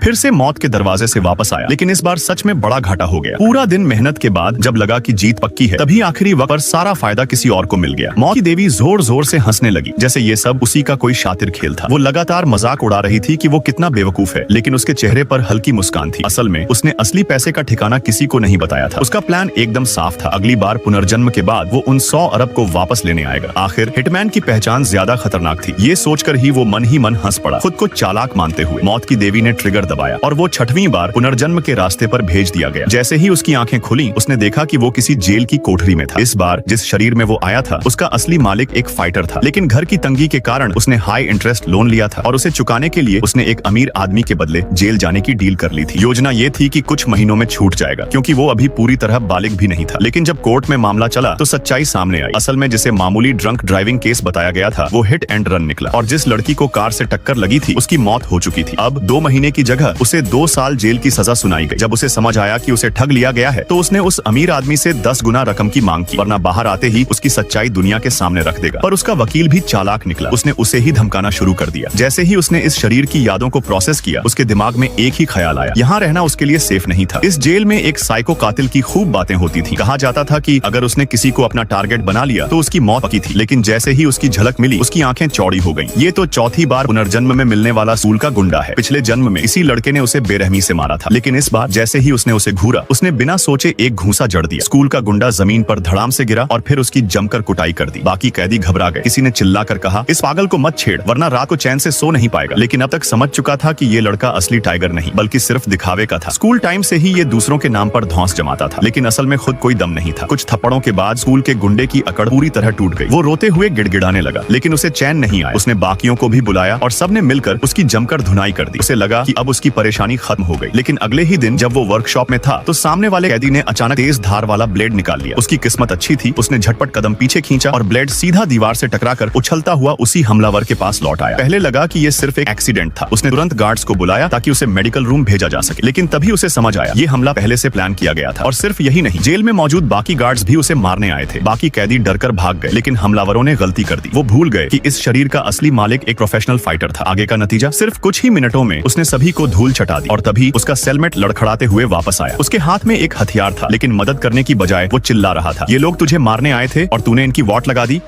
फिर से मौत के दरवाजे से वापस आया, लेकिन इस बार सच में बड़ा घाटा हो गया। पूरा दिन मेहनत के बाद जब लगा कि जीत पक्की है, तभी आखिरी वक्त पर सारा फायदा किसी और को मिल गया। मौत की देवी जोर जोर से हंसने लगी, जैसे ये सब उसी का कोई शातिर खेल था। वो लगातार मजाक उड़ा रही थी कि वो कितना बेवकूफ है, लेकिन उसके चेहरे पर हल्की मुस्कान थी। असल में उसने असली पैसे का ठिकाना किसी को नहीं बताया था। उसका प्लान एकदम साफ था, अगली बार पुनर्जन्म के बाद वो उन 100 अरब को वापस लेने आएगा। आखिर हिटमैन की पहचान ज्यादा खतरनाक थी, ये सोचकर ही वो मन ही मन हंस पड़ा, खुद को चालाक मानते हुए। मौत की देवी ने ट्रिगर दबाया और वो 6वीं बार पुनर्जन्म के रास्ते पर भेज दिया गया। जैसे ही उसकी आंखें खुली, उसने देखा कि वो किसी जेल की कोठरी में था। इस बार जिस शरीर में वो आया था, उसका असली मालिक एक फाइटर था, लेकिन घर की तंगी के कारण उसने हाई इंटरेस्ट लोन लिया था और उसे चुकाने के लिए उसने एक अमीर आदमी के बदले जेल जाने की डील कर ली थी। योजना ये थी कि कुछ महीनों में छूट जाएगा, क्योंकि वो अभी पूरी तरह बालिग भी नहीं था। लेकिन जब कोर्ट में मामला चला तो सच्चाई सामने आई। असल में जिसे मामूली ड्रंक ड्राइविंग केस बताया गया था, वो हिट एंड रन निकला और जिस लड़की को कार से टक्कर लगी थी, उसकी मौत हो चुकी थी। अब 2 महीने की जगह उसे 2 साल जेल की सजा सुनाई गई। जब उसे समझ आया कि उसे ठग लिया गया है, तो उसने उस अमीर आदमी से 10 गुना रकम की मांग की, वरना बाहर आते ही उसकी सच्चाई दुनिया के सामने रख देगा। पर उसका वकील भी चालाक निकला, उसने उसे ही धमकाना शुरू कर दिया। जैसे ही उसने इस शरीर की यादों को प्रोसेस किया, उसके दिमाग में एक ही ख्याल आया, यहाँ रहना उसके लिए सेफ नहीं था। इस जेल में एक साइको कातिल की खूब बातें होती थी। कहा जाता था कि अगर उसने किसी को अपना टारगेट बना लिया तो उसकी मौत पक्की थी। लेकिन जैसे ही उसकी झलक मिली, उसकी आंखें चौड़ी हो गईं। ये तो 4थी बार पुनर्जन्म में मिलने वाला स्कूल का गुंडा है। पिछले जन्म में इसी लड़के ने उसे बेरहमी से मारा था, लेकिन इस बार जैसे ही उसने उसे घूरा, उसने बिना सोचे एक घूंसा जड़ दिया। स्कूल का गुंडा जमीन पर धड़ाम से गिरा और फिर उसकी जमकर कुटाई कर दी। बाकी कैदी घबरा गए। किसी ने चिल्लाकर कहा, इस पागल को मत छेड़, वरना रात को चैन से सो नहीं पाएगा। लेकिन अब तक समझ चुका था कि ये लड़का असली टाइगर नहीं, बल्कि सिर्फ दिखावे का था। स्कूल टाइम से ही ये दूसरों के नाम पर धौंस जमाता था, लेकिन असल में खुद कोई दम नहीं था। कुछ थप्पड़ों के बाद स्कूल के गुंडे की अकड़ पूरी तरह टूट गई। वो रोते हुए गिड़गिड़ाने लगा, लेकिन उसे चैन नहीं आया। उसने बाकियों को भी बुलाया और सबने मिलकर उसकी जमकर धुनाई कर दी। उसे लगा कि अब उसकी परेशानी खत्म हो गई। लेकिन अगले ही दिन जब वो वर्कशॉप में था, तो सामने वाले कैदी ने अचानक तेज धार वाला ब्लेड निकाल लिया। उसकी किस्मत अच्छी थी, उसने झटपट कदम पीछे खींचा और ब्लेड सीधा दीवार से टकराकर उछलता हुआ उसी हमलावर के पास लौट आया। पहले लगा कि ये सिर्फ एक एक्सीडेंट था। उसने तुरंत गार्ड्स को बुलाया ताकि उसे मेडिकल रूम भेजा जा सके, लेकिन तभी उसे समझ आया ये हमला पहले से प्लान किया गया था। और सिर्फ यही नहीं, जेल में मौजूद बाकी गार्ड्स भी उसे मारने आए थे। बाकी कैदी डरकर भाग गए, लेकिन हमलावरों ने गलती कर दी। वो भूल गए कि इस शरीर का असली मालिक एक प्रोफेशनल फाइटर था। आगे का नतीजा, सिर्फ कुछ ही मिनटों में उसने सभी को धूल चटा दी और तभी उसका सेलमेट लड़खड़ाते हुए वापस आया। उसके हाथ में एक हथियार था, लेकिन मदद करने की बजाय वो चिल्ला रहा था, ये लोग तुझे मारने आए थे और तूने इनकी वॉट लगा दी।